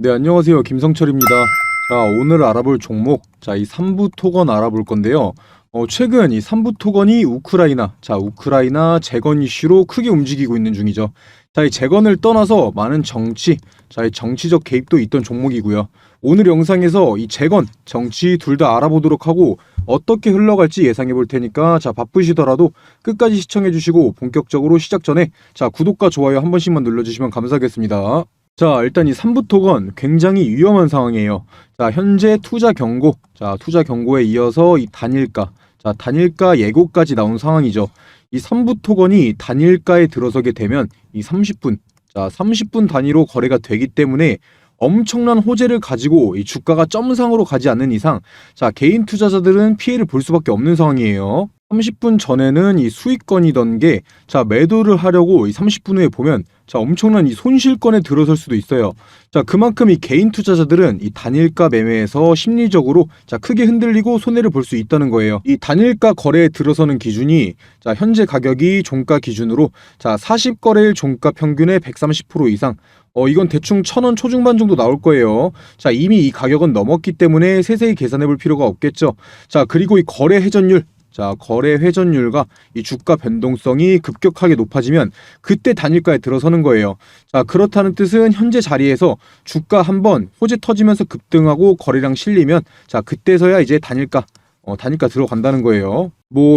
네, 안녕하세요. 김성철입니다. 자, 오늘 알아볼 종목, 이 3부 토건 알아볼 건데요. 최근 이 3부 토건이 우크라이나 재건 이슈로 크게 움직이고 있는 중이죠. 자, 이 재건을 떠나서 많은 이 정치적 개입도 있던 종목이고요. 오늘 영상에서 이 재건, 정치 둘 다 알아보도록 하고 어떻게 흘러갈지 예상해 볼 테니까 바쁘시더라도 끝까지 시청해 주시고 본격적으로 시작 전에 구독과 좋아요 한 번씩만 눌러주시면 감사하겠습니다. 자, 일단 이 3부 토건 굉장히 위험한 상황이에요. 자, 현재 투자 경고에 이어서 이 단일가 예고까지 나온 상황이죠. 이 3부 토건이 단일가에 들어서게 되면 이 30분 단위로 거래가 되기 때문에 엄청난 호재를 가지고 이 주가가 점상으로 가지 않는 이상 개인 투자자들은 피해를 볼 수밖에 없는 상황이에요. 30분 전에는 이 수익권이던 게 매도를 하려고 이 30분 후에 보면 엄청난 이 손실권에 들어설 수도 있어요. 그만큼 이 개인 투자자들은 이 단일가 매매에서 심리적으로 크게 흔들리고 손해를 볼 수 있다는 거예요. 이 단일가 거래에 들어서는 기준이 현재 가격이 종가 기준으로 40거래일 종가 평균의 130% 이상, 이건 대충 1,000원 초중반 정도 나올 거예요. 이미 이 가격은 넘었기 때문에 세세히 계산해 볼 필요가 없겠죠. 그리고 이 거래 회전율과 이 주가 변동성이 급격하게 높아지면 그때 단일가에 들어서는 거예요. 그렇다는 뜻은 현재 자리에서 주가 한번 호재 터지면서 급등하고 거래량 실리면 그때서야 이제 단일가 들어간다는 거예요.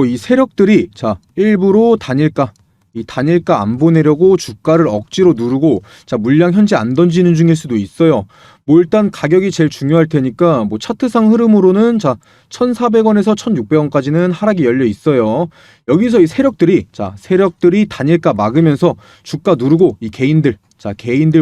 이 세력들이 일부러 단일가 안 보내려고 주가를 억지로 누르고 물량 현재 안 던지는 중일 수도 있어요. 일단 가격이 제일 중요할 테니까 차트상 흐름으로는 1,400원에서 1,600원까지는 하락이 열려 있어요. 여기서 이 세력들이 단일가 막으면서 주가 누르고 이 개인들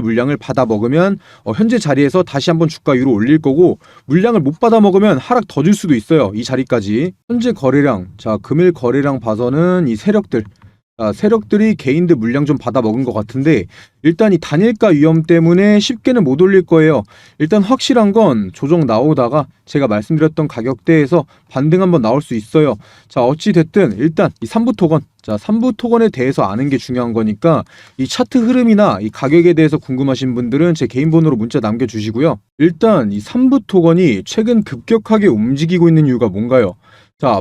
물량을 받아 먹으면 현재 자리에서 다시 한번 주가 위로 올릴 거고, 물량을 못 받아 먹으면 하락 더 줄 수도 있어요. 이 자리까지. 현재 거래량, 금일 거래량 봐서는 이 세력들이 개인들 물량 좀 받아 먹은 것 같은데, 일단 이 단일가 위험 때문에 쉽게는 못 올릴 거예요. 일단 확실한 건 조정 나오다가 제가 말씀드렸던 가격대에서 반등 한번 나올 수 있어요. 어찌 됐든 일단 이 3부 토건에 대해서 아는 게 중요한 거니까 이 차트 흐름이나 이 가격에 대해서 궁금하신 분들은 제 개인 번호로 문자 남겨주시고요. 일단 이 3부 토건이 최근 급격하게 움직이고 있는 이유가 뭔가요?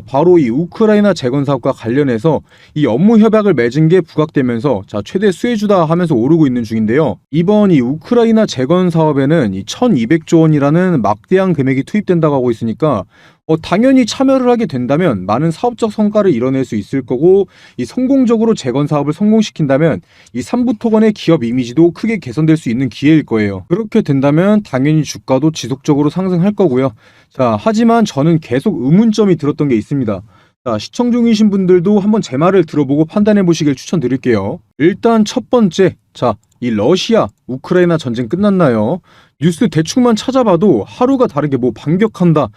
바로 이 우크라이나 재건 사업과 관련해서 이 업무 협약을 맺은 게 부각되면서 최대 수혜주다 하면서 오르고 있는 중인데요. 이번 이 우크라이나 재건 사업에는 이 1,200조 원이라는 막대한 금액이 투입된다고 하고 있으니까 당연히 참여를 하게 된다면 많은 사업적 성과를 이뤄낼 수 있을 거고, 이 성공적으로 재건 사업을 성공시킨다면 이 3부 토건의 기업 이미지도 크게 개선될 수 있는 기회일 거예요. 그렇게 된다면 당연히 주가도 지속적으로 상승할 거고요. 하지만 저는 계속 의문점이 들었던 게 있습니다. 시청 중이신 분들도 한번 제 말을 들어보고 판단해 보시길 추천드릴게요. 일단 첫 번째, 이 러시아 우크라이나 전쟁 끝났나요? 뉴스 대충만 찾아봐도 하루가 다르게 반격한다,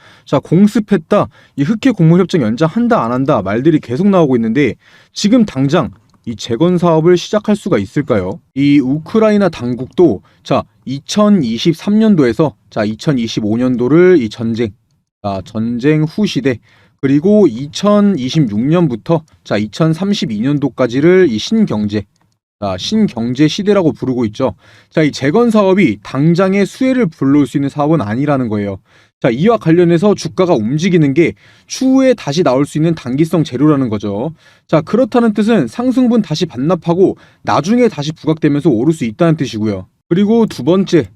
공습했다, 이 흑해 공무 협정 연장한다 안 한다 말들이 계속 나오고 있는데, 지금 당장 이 재건 사업을 시작할 수가 있을까요? 이 우크라이나 당국도 2023년도에서 2025년도를 이 전쟁 후 시대, 그리고 2026년부터 2032년도까지를 이 신경제 시대라고 부르고 있죠. 이 재건 사업이 당장의 수혜를 불러올 수 있는 사업은 아니라는 거예요. 이와 관련해서 주가가 움직이는 게 추후에 다시 나올 수 있는 단기성 재료라는 거죠. 그렇다는 뜻은 상승분 다시 반납하고 나중에 다시 부각되면서 오를 수 있다는 뜻이고요. 그리고 두 번째,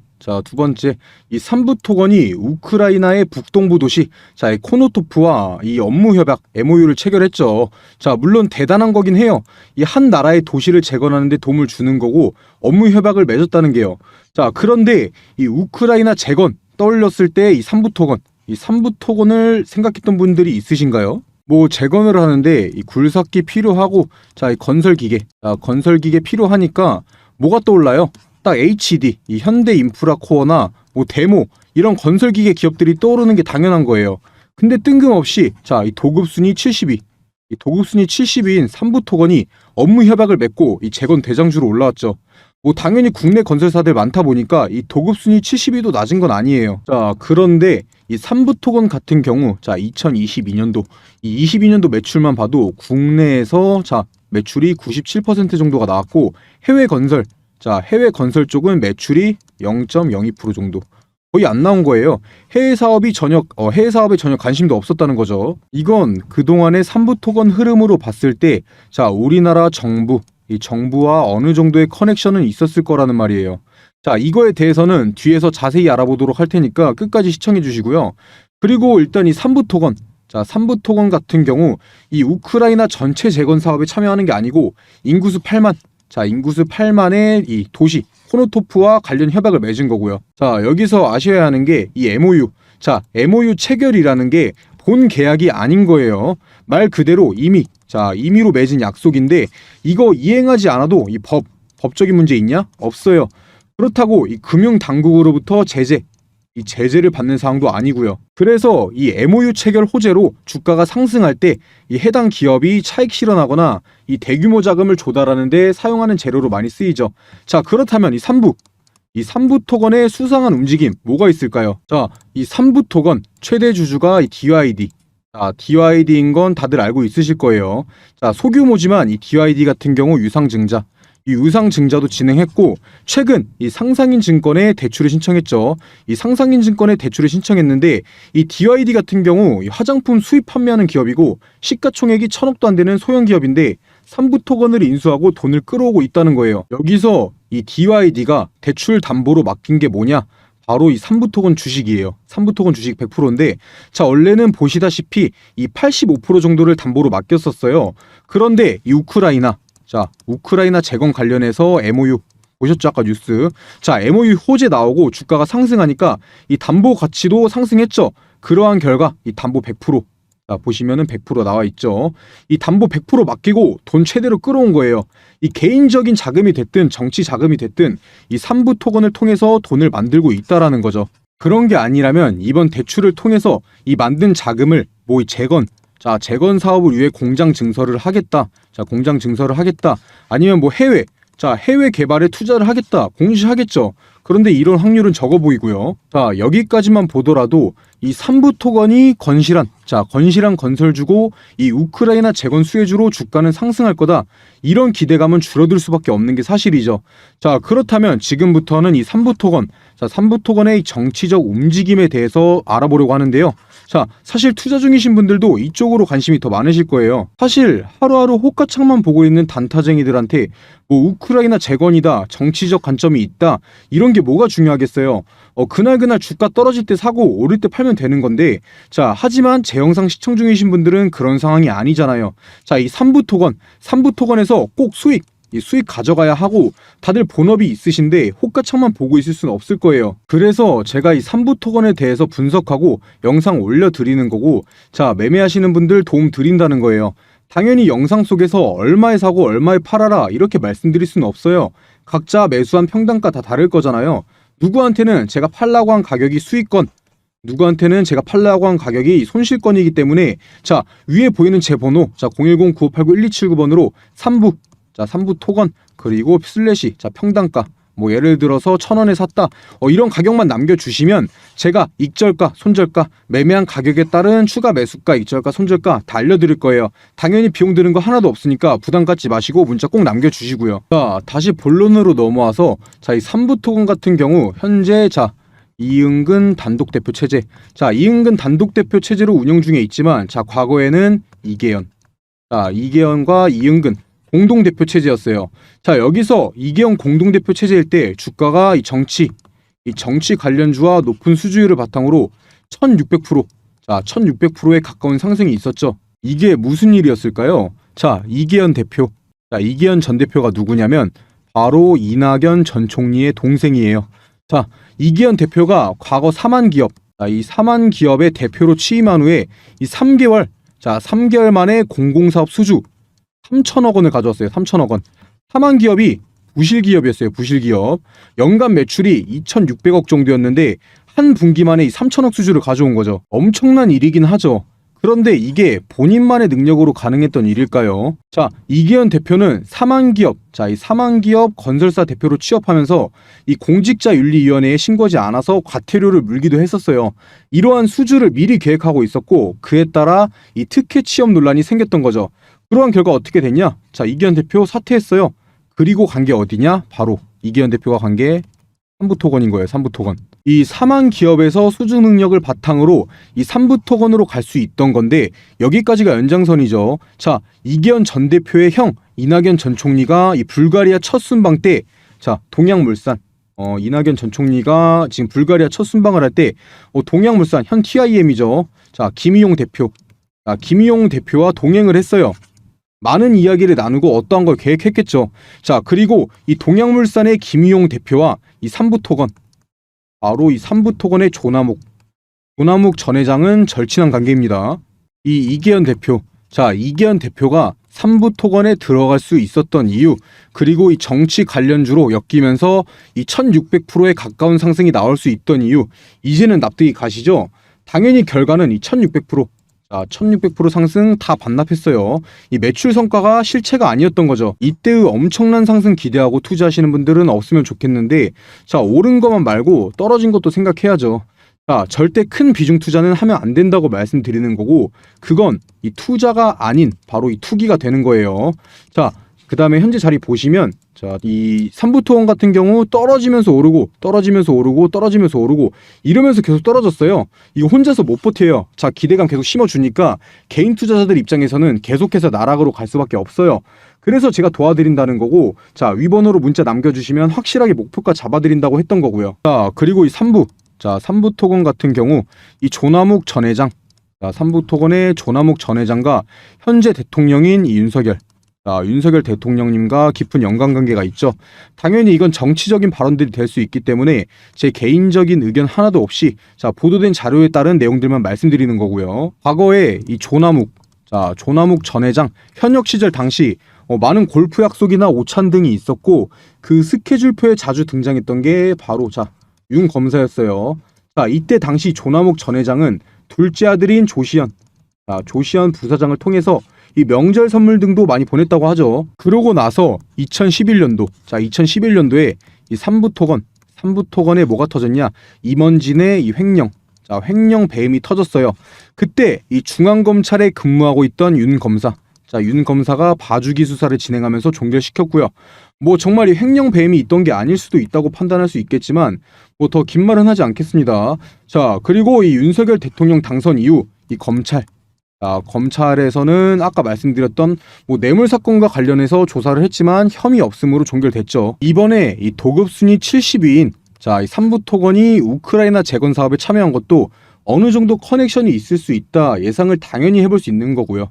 이 3부 토건이 우크라이나의 북동부 도시 이 코노토프와 이 업무 협약 MOU를 체결했죠. 물론 대단한 거긴 해요. 이 한 나라의 도시를 재건하는 데 도움을 주는 거고 업무 협약을 맺었다는 게요. 그런데 이 우크라이나 재건 떠올렸을 때 이 3부 토건을 생각했던 분들이 있으신가요? 재건을 하는데 이 굴삭기 필요하고 이 건설기계 필요하니까 뭐가 떠올라요? 딱 HD, 이 현대인프라코어나 데모, 이런 건설기계 기업들이 떠오르는 게 당연한 거예요. 근데 뜬금없이 이 도급순위 70위인 3부 토건이 업무 협약을 맺고 이 재건 대장주로 올라왔죠. 당연히 국내 건설사들 많다 보니까 이 도급순위 70위도 낮은 건 아니에요. 그런데 이 3부 토건 같은 경우 22년도 매출만 봐도 국내에서 매출이 97% 정도가 나왔고, 해외 건설 자, 해외 건설 쪽은 매출이 0.02% 정도. 거의 안 나온 거예요. 해외 사업에 전혀 관심도 없었다는 거죠. 이건 그동안의 삼부토건 흐름으로 봤을 때, 자, 우리나라 정부, 이 정부와 어느 정도의 커넥션은 있었을 거라는 말이에요. 자, 이거에 대해서는 뒤에서 자세히 알아보도록 할 테니까 끝까지 시청해 주시고요. 그리고 일단 이 삼부토건, 자, 삼부토건 같은 경우 이 우크라이나 전체 재건 사업에 참여하는 게 아니고 인구수 8만, 자, 인구수 8만의 이 도시 코노토프와 관련 협약을 맺은 거고요. 자, 여기서 아셔야 하는 게 이 MOU. 자, MOU 체결이라는 게 본 계약이 아닌 거예요. 말 그대로 임의로 맺은 약속인데 이거 이행하지 않아도 이 법적인 문제 있냐? 없어요. 그렇다고 이 금융 당국으로부터 이 제재를 받는 사항도 아니고요. 그래서 이 MOU 체결 호재로 주가가 상승할 때 이 해당 기업이 차익 실현하거나 이 대규모 자금을 조달하는 데 사용하는 재료로 많이 쓰이죠. 자, 그렇다면 이 삼부 토건의 수상한 움직임 뭐가 있을까요? 자, 이 삼부 토건 최대 주주가 이 DYD. 자, DYD인 건 다들 알고 있으실 거예요. 자, 소규모지만 이 DYD 같은 경우 유상증자. 이 유상증자도 진행했고 최근 이 상상인 증권에 대출을 신청했죠. 이 상상인 증권에 대출을 신청했는데 이 DYD 같은 경우 이 화장품 수입 판매하는 기업이고 시가총액이 1,000억도 안 되는 소형 기업인데 삼부 토건을 인수하고 돈을 끌어오고 있다는 거예요. 여기서 이 DYD가 대출 담보로 맡긴 게 뭐냐? 바로 이 삼부토건 주식이에요. 삼부토건 주식 100%인데 자, 원래는 보시다시피 이 85% 정도를 담보로 맡겼었어요. 그런데 이 우크라이나 재건 관련해서 MOU 보셨죠? 아까 뉴스. 자, MOU 호재 나오고 주가가 상승하니까 이 담보 가치도 상승했죠. 그러한 결과 이 담보 100%. 자, 보시면은 100% 나와 있죠. 이 담보 100% 맡기고 돈 최대로 끌어온 거예요. 이 개인적인 자금이 됐든 정치 자금이 됐든 이 삼부 토건을 통해서 돈을 만들고 있다라는 거죠. 그런 게 아니라면 이번 대출을 통해서 이 만든 자금을 이 재건 사업을 위해 공장 증설을 하겠다. 자, 공장 증설을 하겠다. 아니면 해외 개발에 투자를 하겠다. 공시하겠죠. 그런데 이런 확률은 적어 보이고요. 자, 여기까지만 보더라도 이 삼부 토건이 건실한 건설주고 이 우크라이나 재건 수혜주로 주가는 상승할 거다. 이런 기대감은 줄어들 수밖에 없는 게 사실이죠. 자, 그렇다면 지금부터는 이 삼부 토건의 정치적 움직임에 대해서 알아보려고 하는데요. 자, 사실 투자 중이신 분들도 이쪽으로 관심이 더 많으실 거예요. 사실 하루하루 호가창만 보고 있는 단타쟁이들한테 우크라이나 재건이다, 정치적 관점이 있다, 이런 게 뭐가 중요하겠어요. 그날 주가 떨어질 때 사고 오를 때 팔면 되는 건데, 자, 하지만 제 영상 시청 중이신 분들은 그런 상황이 아니잖아요. 자, 이 삼부 토건에서 꼭 수익 가져가야 하고 다들 본업이 있으신데 호가창만 보고 있을 수는 없을 거예요. 그래서 제가 이 삼부 토건에 대해서 분석하고 영상 올려드리는 거고, 자, 매매하시는 분들 도움 드린다는 거예요. 당연히 영상 속에서 얼마에 사고 얼마에 팔아라 이렇게 말씀드릴 수는 없어요. 각자 매수한 평단가 다 다를 거잖아요. 누구한테는 제가 팔라고 한 가격이 수익권, 누구한테는 제가 팔라고 한 가격이 손실권이기 때문에 자, 위에 보이는 제 번호, 자, 010-9589-1279번으로 삼부 토건 그리고 슬래시, 자, 평단가 예를 들어서 1,000원에 샀다, 이런 가격만 남겨주시면 제가 익절가, 손절가, 매매한 가격에 따른 추가 매수가, 익절가, 손절가 다 알려드릴 거예요. 당연히 비용 드는 거 하나도 없으니까 부담 갖지 마시고 문자 꼭 남겨주시고요. 자, 다시 본론으로 넘어와서 자, 이 삼부 토건 같은 경우 현재 이응근 단독 대표 체제. 자, 이응근 단독 대표 체제로 운영 중에 있지만 자, 과거에는 이계현과 이응근 공동대표 체제였어요. 자, 여기서 이계현 공동대표 체제일 때 주가가 이 정치 관련주와 높은 수주율을 바탕으로 1600%, 자, 1600%에 가까운 상승이 있었죠. 이게 무슨 일이었을까요? 자, 이계현 전 대표가 누구냐면 바로 이낙연 전 총리의 동생이에요. 자, 이계현 대표가 과거 사만기업, 이 사만기업의 대표로 취임한 후에 이 3개월 만에 공공사업 수주 3천억 원을 가져왔어요. 3천억 원. 사만기업이 부실기업이었어요. 부실기업. 연간 매출이 2,600억 정도였는데 한 분기 만에 이 3천억 수주를 가져온 거죠. 엄청난 일이긴 하죠. 그런데 이게 본인만의 능력으로 가능했던 일일까요? 자, 이계현 대표는 이 사만기업 건설사 대표로 취업하면서 이 공직자윤리위원회에 신고하지 않아서 과태료를 물기도 했었어요. 이러한 수주를 미리 계획하고 있었고 그에 따라 이 특혜 취업 논란이 생겼던 거죠. 그러한 결과 어떻게 됐냐? 자, 이계현 대표 사퇴했어요. 그리고 간 게 어디냐? 바로 이기현 대표가 간 게 삼부토건인 거예요. 삼부토건. 이 사망 기업에서 수주 능력을 바탕으로 이 삼부토건으로 갈 수 있던 건데 여기까지가 연장선이죠. 자, 이기현 전 대표의 형 이낙연 전 총리가 이 불가리아 첫 순방 때, 자, 동양물산, 이낙연 전 총리가 지금 불가리아 첫 순방을 할 때 동양물산 현 TIM이죠. 자, 김의용 대표, 김의용 대표와 동행을 했어요. 많은 이야기를 나누고 어떠한 걸 계획했겠죠. 자, 그리고 이 동양물산의 김의용 대표와 이 삼부토건, 바로 이 삼부토건의 조남욱 전 회장은 절친한 관계입니다. 이 이기현 대표, 자, 이기현 대표가 삼부토건에 들어갈 수 있었던 이유, 그리고 이 정치 관련주로 엮이면서 이 1600%에 가까운 상승이 나올 수 있던 이유, 이제는 납득이 가시죠? 당연히 결과는 이 1600%, 자, 1600% 상승 다 반납했어요. 이 매출 성과가 실체가 아니었던 거죠. 이때의 엄청난 상승 기대하고 투자하시는 분들은 없으면 좋겠는데, 자, 오른 것만 말고 떨어진 것도 생각해야죠. 자, 절대 큰 비중 투자는 하면 안 된다고 말씀드리는 거고, 그건 이 투자가 아닌 바로 이 투기가 되는 거예요. 자, 그 다음에 현재 자리 보시면, 자, 이 삼부토건 같은 경우 떨어지면서 오르고 떨어지면서 오르고 떨어지면서 오르고 이러면서 계속 떨어졌어요. 이거 혼자서 못 버텨요. 자, 기대감 계속 심어주니까 개인 투자자들 입장에서는 계속해서 나락으로 갈 수밖에 없어요. 그래서 제가 도와드린다는 거고, 자, 위번호로 문자 남겨주시면 확실하게 목표가 잡아드린다고 했던 거고요. 자, 그리고 이 삼부토건 같은 경우 이 조남욱 전 회장, 자, 삼부토건의 조남욱 전 회장과 현재 대통령인 이 윤석열, 자, 윤석열 대통령님과 깊은 연관관계가 있죠. 당연히 이건 정치적인 발언들이 될 수 있기 때문에 제 개인적인 의견 하나도 없이, 자, 보도된 자료에 따른 내용들만 말씀드리는 거고요. 과거에 이 조남욱 전 회장 현역 시절 당시 많은 골프 약속이나 오찬 등이 있었고, 그 스케줄표에 자주 등장했던 게 바로, 자, 윤 검사였어요. 자, 이때 당시 조남욱 전 회장은 둘째 아들인 조시현 부사장을 통해서 이 명절 선물 등도 많이 보냈다고 하죠. 그러고 나서 2011년도에 이 삼부토건에 뭐가 터졌냐? 임원진의 이 횡령, 자, 횡령 배임이 터졌어요. 그때 이 중앙검찰에 근무하고 있던 윤 검사가 봐주기 수사를 진행하면서 종결시켰고요. 뭐 정말 이 횡령 배임이 있던 게 아닐 수도 있다고 판단할 수 있겠지만 뭐 더 긴 말은 하지 않겠습니다. 자, 그리고 이 윤석열 대통령 당선 이후 이 검찰에서는 아까 말씀드렸던 뭐 뇌물 사건과 관련해서 조사를 했지만 혐의 없음으로 종결됐죠. 이번에 이 도급 순위 70위인 자, 이 삼부토건이 우크라이나 재건 사업에 참여한 것도 어느 정도 커넥션이 있을 수 있다 예상을 당연히 해볼 수 있는 거고요.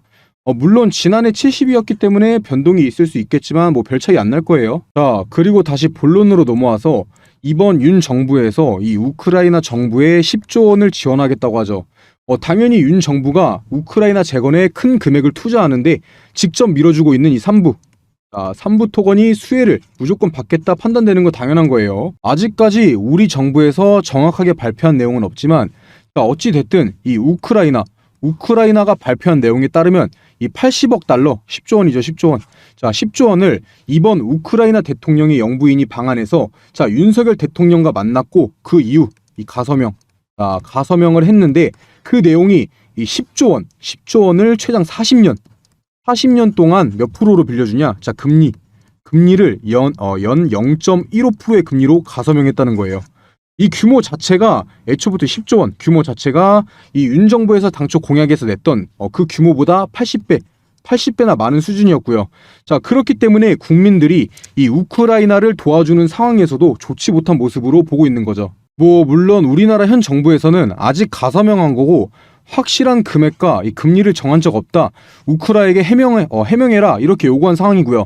물론 지난해 70위였기 때문에 변동이 있을 수 있겠지만 뭐 별 차이 안 날 거예요. 자, 그리고 다시 본론으로 넘어와서 이번 윤 정부에서 이 우크라이나 정부에 10조 원을 지원하겠다고 하죠. 당연히 윤 정부가 우크라이나 재건에 큰 금액을 투자하는데 직접 밀어주고 있는 이 삼부토건이 수혜를 무조건 받겠다 판단되는 거 당연한 거예요. 아직까지 우리 정부에서 정확하게 발표한 내용은 없지만, 어찌 됐든 이 우크라이나가 발표한 내용에 따르면 이 80억 달러, 10조 원이죠, 10조 원. 자, 10조 원을 이번 우크라이나 대통령의 영부인이 방한해서, 자, 윤석열 대통령과 만났고 그 이후 이 가서명을 했는데, 그 내용이 이 10조 원을 최장 40년 동안 몇 프로로 빌려주냐? 자, 금리를 연 0.15%의 금리로 가서명했다는 거예요. 이 규모 자체가 애초부터 10조 원 규모 자체가 이 윤 정부에서 당초 공약에서 냈던 그 규모보다 80배나 많은 수준이었고요. 자, 그렇기 때문에 국민들이 이 우크라이나를 도와주는 상황에서도 좋지 못한 모습으로 보고 있는 거죠. 뭐 물론 우리나라 현 정부에서는 아직 가서명한 거고 확실한 금액과 이 금리를 정한 적 없다. 우크라이나에게 해명해라 이렇게 요구한 상황이고요.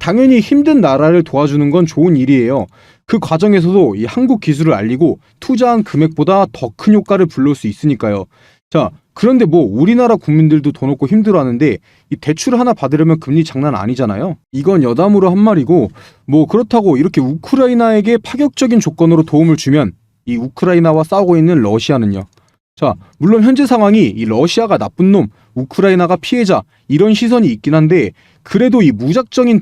당연히 힘든 나라를 도와주는 건 좋은 일이에요. 그 과정에서도 이 한국 기술을 알리고 투자한 금액보다 더 큰 효과를 불러올 수 있으니까요. 자, 그런데 뭐 우리나라 국민들도 돈 없고 힘들어하는데 이 대출 하나 받으려면 금리 장난 아니잖아요. 이건 여담으로 한 말이고, 뭐 그렇다고 이렇게 우크라이나에게 파격적인 조건으로 도움을 주면 이 우크라이나와 싸우고 있는 러시아는요. 자, 물론 현재 상황이 이 러시아가 나쁜 놈, 우크라이나가 피해자 이런 시선이 있긴 한데, 그래도 이 무작정인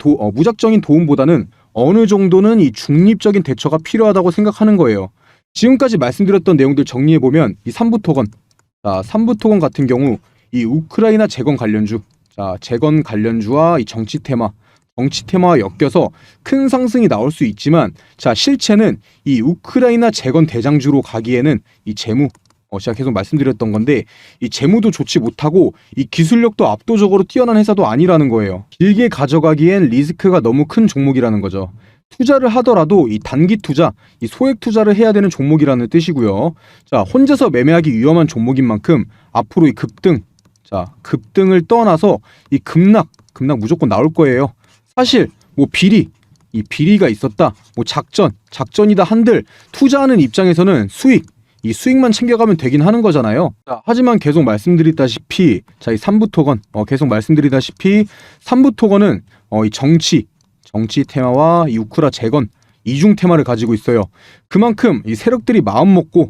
도움보다는 어느 정도는 이 중립적인 대처가 필요하다고 생각하는 거예요. 지금까지 말씀드렸던 내용들 정리해보면 이 삼부토건 같은 경우 이 우크라이나 재건 관련주와 이 정치 테마, 정치 테마와 엮여서 큰 상승이 나올 수 있지만 자 실체는 이 우크라이나 재건 대장주로 가기에는 이 재무 제가 계속 말씀드렸던 건데 이 재무도 좋지 못하고 이 기술력도 압도적으로 뛰어난 회사도 아니라는 거예요. 길게 가져가기엔 리스크가 너무 큰 종목이라는 거죠. 투자를 하더라도 이 단기 투자, 이 소액 투자를 해야 되는 종목이라는 뜻이고요. 자, 혼자서 매매하기 위험한 종목인 만큼 앞으로 이 급등을 떠나서 이 급락 무조건 나올 거예요. 사실 뭐 이 비리가 있었다, 뭐 작전이다 한들 투자하는 입장에서는 이 수익만 챙겨가면 되긴 하는 거잖아요. 자, 하지만 계속 말씀드리다시피 이 3부 토건 이 정치 테마와 이 우크라 재건 이중 테마를 가지고 있어요. 그만큼 이 세력들이 마음 먹고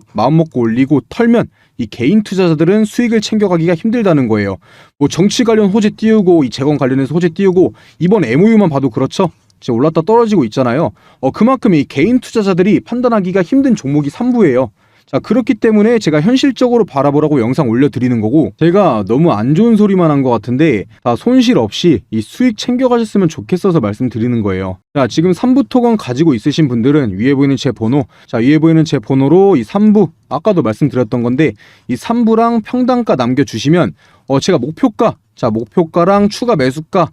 올리고 털면 이 개인 투자자들은 수익을 챙겨가기가 힘들다는 거예요. 뭐 정치 관련 호재 띄우고 이 재건 관련해서 호재 띄우고 이번 MOU만 봐도 그렇죠. 지금 올랐다 떨어지고 있잖아요. 그만큼 이 개인 투자자들이 판단하기가 힘든 종목이 3부예요. 자, 그렇기 때문에 제가 현실적으로 바라보라고 영상 올려드리는 거고, 제가 너무 안 좋은 소리만 한 것 같은데 손실 없이 이 수익 챙겨가셨으면 좋겠어서 말씀드리는 거예요. 자, 지금 3부 토건 가지고 있으신 분들은 위에 보이는 제 번호로 이 3부 아까도 말씀드렸던 건데 이 3부랑 평단가 남겨주시면 제가 목표가랑 추가 매수가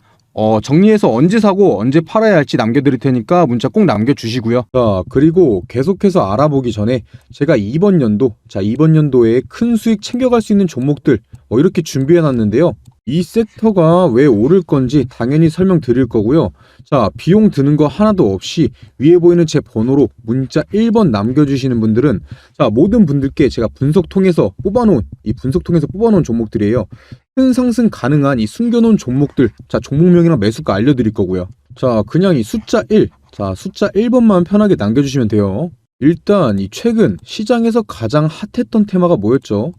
정리해서 언제 사고 언제 팔아야 할지 남겨드릴 테니까 문자 꼭 남겨주시고요. 자, 그리고 계속해서 알아보기 전에 제가 이번 연도에 큰 수익 챙겨갈 수 있는 종목들 이렇게 준비해놨는데요. 이 섹터가 왜 오를 건지 당연히 설명드릴 거고요. 자, 비용 드는 거 하나도 없이 위에 보이는 제 번호로 문자 1번 남겨주시는 분들은 모든 분들께 제가 분석 통해서 뽑아놓은 종목들이에요. 큰 상승 가능한 이 숨겨놓은 종목들, 종목명이랑 매수가 알려드릴 거고요. 자, 그냥 이 숫자 1번만 편하게 남겨주시면 돼요. 일단 이 최근 시장에서 가장 핫했던 테마가 뭐였죠?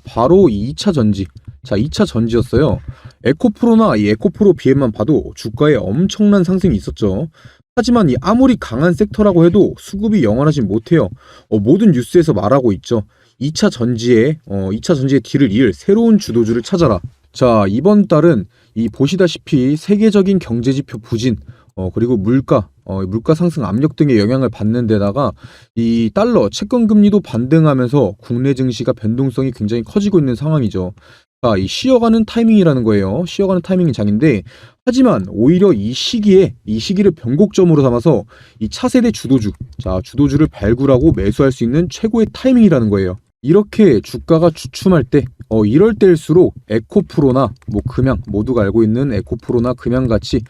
바로 이 2차 전지. 2차 전지였어요. 에코프로나 이 에코프로 BM만 봐도 주가에 엄청난 상승이 있었죠. 하지만 이 아무리 강한 섹터라고 해도 수급이 영원하진 못해요. 모든 뉴스에서 말하고 있죠. 2차 전지의 뒤를 이을 새로운 주도주를 찾아라. 자, 이번 달은 이 보시다시피 세계적인 경제지표 부진, 그리고 물가 상승 압력 등의 영향을 받는 데다가 이 달러 채권 금리도 반등하면서 국내 증시가 변동성이 굉장히 커지고 있는 상황이죠. 자, 이 쉬어가는 타이밍이라는 거예요. 쉬어가는 타이밍이 장인데, 하지만 오히려 이 시기를 변곡점으로 삼아서 이 차세대 주도주를 발굴하고 매수할 수 있는 최고의 타이밍이라는 거예요. 이렇게 주가가 주춤할 때, 이럴 때일수록 에코프로나 금양, 모두가 알고 있는 에코프로나 금양같이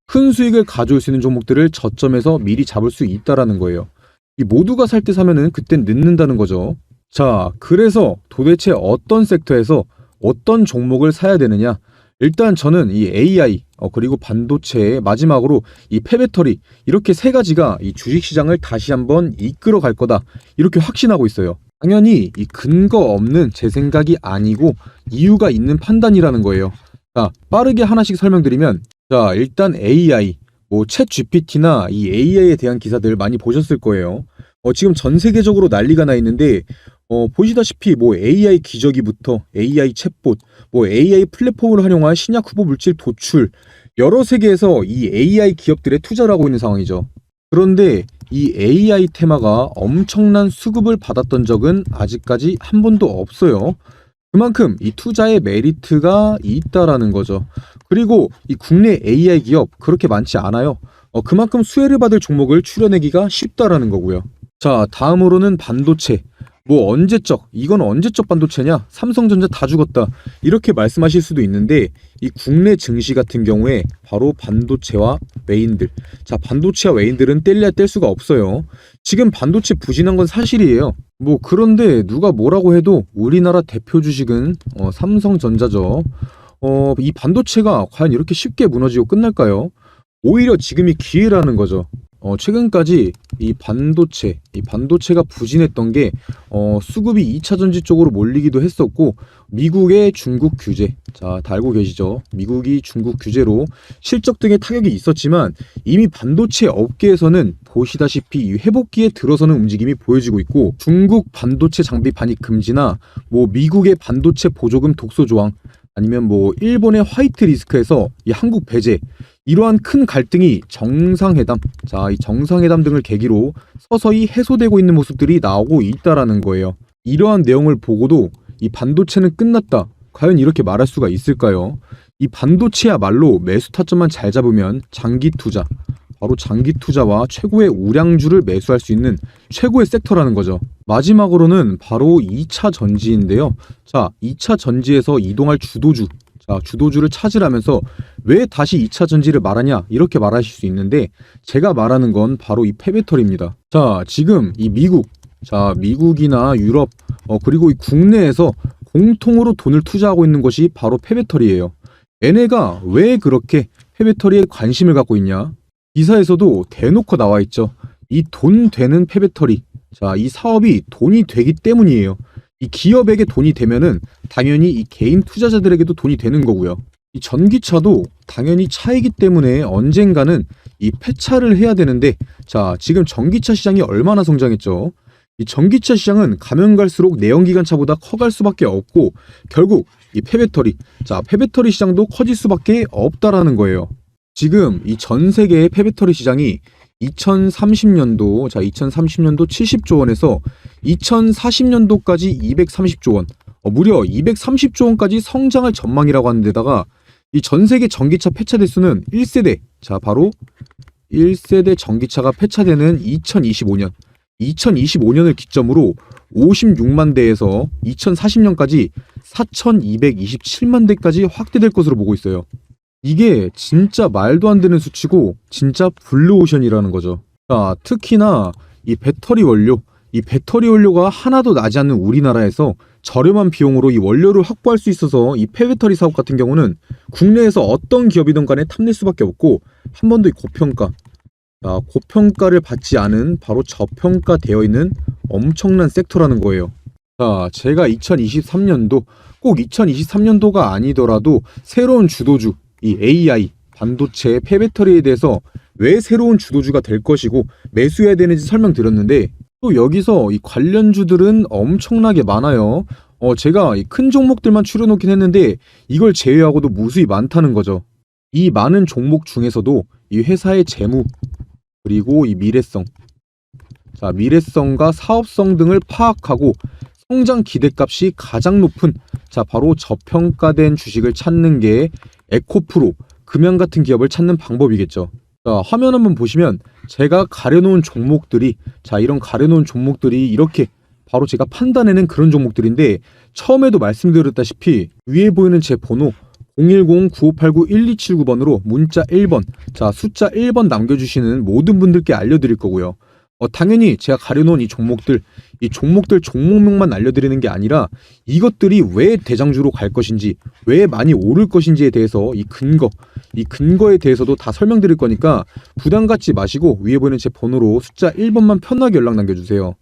큰 수익을 가져올 수 있는 종목들을 저점에서 미리 잡을 수 있다라는 거예요. 이 모두가 살 때 사면은 그땐 늦는다는 거죠. 자, 그래서 도대체 어떤 섹터에서 어떤 종목을 사야 되느냐? 일단 저는 이 AI 그리고 반도체, 마지막으로 이 폐배터리, 이렇게 세 가지가 이 주식시장을 다시 한번 이끌어 갈 거다, 이렇게 확신하고 있어요. 당연히 이 근거 없는 제 생각이 아니고 이유가 있는 판단이라는 거예요. 자, 빠르게 하나씩 설명드리면, 자, 일단 AI, 챗 GPT나 이 AI에 대한 기사들 많이 보셨을 거예요. 지금 전 세계적으로 난리가 나 있는데, 보시다시피 AI 기저귀부터 AI 챗봇, AI 플랫폼을 활용한 신약 후보 물질 도출, 여러 세계에서 이 AI 기업들에 투자를 하고 있는 상황이죠. 그런데 이 AI 테마가 엄청난 수급을 받았던 적은 아직까지 한 번도 없어요. 그만큼 이 투자의 메리트가 있다라는 거죠. 그리고 이 국내 AI 기업 그렇게 많지 않아요. 그만큼 수혜를 받을 종목을 추려내기가 쉽다라는 거고요. 자, 다음으로는 반도체. 이건 언제적 반도체냐? 삼성전자 다 죽었다, 이렇게 말씀하실 수도 있는데, 이 국내 증시 같은 경우에 바로 반도체와 외인들. 자, 반도체와 외인들은 뗄래야 뗄 수가 없어요. 지금 반도체 부진한 건 사실이에요. 그런데 누가 뭐라고 해도 우리나라 대표 주식은 삼성전자죠. 이 반도체가 과연 이렇게 쉽게 무너지고 끝날까요? 오히려 지금이 기회라는 거죠. 최근까지 이 반도체가 부진했던 게 수급이 2차 전지 쪽으로 몰리기도 했었고, 미국의 중국 규제, 다 알고 계시죠? 미국이 중국 규제로 실적 등의 타격이 있었지만 이미 반도체 업계에서는 보시다시피 이 회복기에 들어서는 움직임이 보여지고 있고, 중국 반도체 장비 반입 금지나 미국의 반도체 보조금 독소 조항, 아니면 일본의 화이트 리스크에서 이 한국 배제, 이러한 큰 갈등이 정상회담, 자, 이 정상회담 등을 계기로 서서히 해소되고 있는 모습들이 나오고 있다라는 거예요. 이러한 내용을 보고도 이 반도체는 끝났다, 과연 이렇게 말할 수가 있을까요? 이 반도체야말로 매수 타점만 잘 잡으면 장기 투자, 바로 장기 투자와 최고의 우량주를 매수할 수 있는 최고의 섹터라는 거죠. 마지막으로는 바로 2차 전지인데요. 자, 2차 전지에서 이동할 주도주, 자, 주도주를 찾으라면서 왜 다시 2차 전지를 말하냐, 이렇게 말하실 수 있는데, 제가 말하는 건 바로 이 폐배터리입니다. 자, 지금 이 미국, 자, 미국이나 유럽, 그리고 이 국내에서 공통으로 돈을 투자하고 있는 것이 바로 폐배터리예요. 얘네가 왜 그렇게 폐배터리에 관심을 갖고 있냐? 기사에서도 대놓고 나와 있죠. 이 돈 되는 폐배터리, 자, 이 사업이 돈이 되기 때문이에요. 이 기업에게 돈이 되면은 당연히 이 개인 투자자들에게도 돈이 되는 거고요. 이 전기차도 당연히 차이기 때문에 언젠가는 이 폐차를 해야 되는데, 자, 지금 전기차 시장이 얼마나 성장했죠? 이 전기차 시장은 가면 갈수록 내연기관차보다 커갈 수밖에 없고, 결국 이 폐배터리, 자, 폐배터리 시장도 커질 수밖에 없다라는 거예요. 지금 이 전 세계의 폐배터리 시장이 2030년도, 자, 2030년도 70조 원에서 2040년도까지 230조 원, 무려 230조 원까지 성장할 전망이라고 하는데다가, 이 전 세계 전기차 폐차 대수는 1세대, 자, 바로 1세대 전기차가 폐차되는 2025년을 기점으로 56만 대에서 2040년까지 4,227만 대까지 확대될 것으로 보고 있어요. 이게 진짜 말도 안 되는 수치고 진짜 블루오션이라는 거죠. 자, 특히나 이 배터리 원료가 하나도 나지 않는 우리나라에서 저렴한 비용으로 이 원료를 확보할 수 있어서 이 폐배터리 사업 같은 경우는 국내에서 어떤 기업이든 간에 탐낼 수밖에 없고, 한 번도 이 고평가를 받지 않은, 바로 저평가되어 있는 엄청난 섹터라는 거예요. 자, 제가 2023년도, 꼭 2023년도가 아니더라도 새로운 주도주, 이 AI, 반도체, 폐배터리에 대해서 왜 새로운 주도주가 될 것이고 매수해야 되는지 설명드렸는데, 또 여기서 이 관련주들은 엄청나게 많아요. 제가 이 큰 종목들만 추려놓긴 했는데 이걸 제외하고도 무수히 많다는 거죠. 이 많은 종목 중에서도 이 회사의 재무, 그리고 이 미래성, 자, 미래성과 사업성 등을 파악하고 성장 기대값이 가장 높은, 자, 바로 저평가된 주식을 찾는 게 에코프로, 금양 같은 기업을 찾는 방법이겠죠. 자, 화면 한번 보시면 제가 가려놓은 종목들이, 자, 이런 가려놓은 종목들이 이렇게 바로 제가 판단해낸 그런 종목들인데, 처음에도 말씀드렸다시피 위에 보이는 제 번호 010-9589-1279번으로 문자 1번, 자, 숫자 1번 남겨주시는 모든 분들께 알려드릴 거고요. 당연히 제가 가려놓은 이 종목들 종목명만 알려드리는 게 아니라 이것들이 왜 대장주로 갈 것인지, 왜 많이 오를 것인지에 대해서 이 근거에 대해서도 다 설명드릴 거니까 부담 갖지 마시고 위에 보이는 제 번호로 숫자 1번만 편하게 연락 남겨주세요.